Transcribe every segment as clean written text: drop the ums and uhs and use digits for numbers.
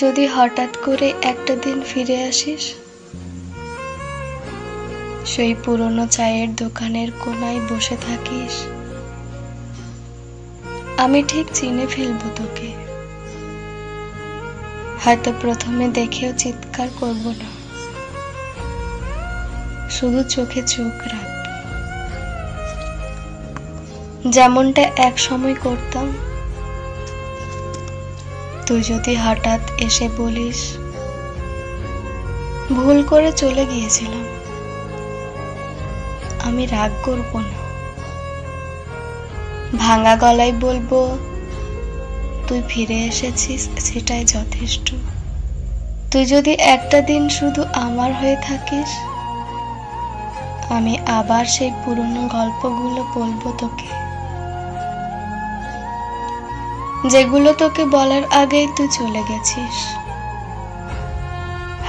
যদি হঠাৎ করে একটা দিন ফিরে আসিস, সেই পুরনো চায়ের দোকানের কোনায় বসে থাকিস, আমি ঠিক চিনে ফেলবো তোকে। হয়তো প্রথমে দেখেও চিৎকার করব না, শুধু চোখে চোখ রাখব, যেমনটা এক সময় করতাম। তুই যদি হঠাৎ এসে বলিস, ভুল করে চলে গিয়েছিলাম, আমি রাগ করব না, ভাঙা গলায় বলবো, তুই ফিরে এসেছিস, সেটাই যথেষ্ট। তুই যদি একটা দিন শুধু আমার হয়ে থাকিস, আমি আবার সেই পুরনো গল্পগুলো বলবো তোকে, যেগুলো তোকে বলার আগেই তুই চলে গেছিস।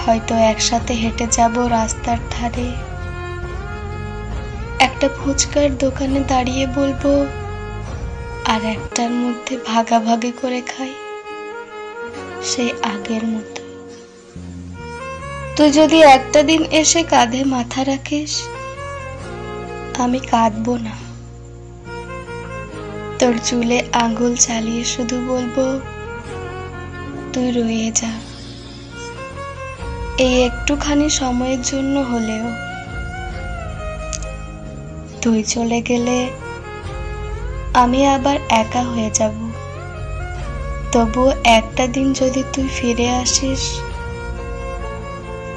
হয়তো একসাথে হেঁটে যাব রাস্তার ধারে, একটা ফুচকার দোকানে দাঁড়িয়ে বলবো, আর একটার মধ্যে ভাগাভাগি করে খাই, সেই আগের মতো। তুই যদি একটা দিন এসে কাঁধে মাথা রাখিস, আমি কাঁদবো না, তোর চুলে আঙুল চালিয়ে শুধু বলবো, তুই রয়ে যা, এই একটুখানি সময়ের জন্য হলেও। তুই চলে গেলে আমি আবার একা হয়ে যাব, তবুও একটা দিন যদি তুই ফিরে আসিস,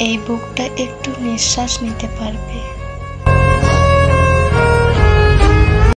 এই বুকটা একটু নিঃশ্বাস নিতে পারবে।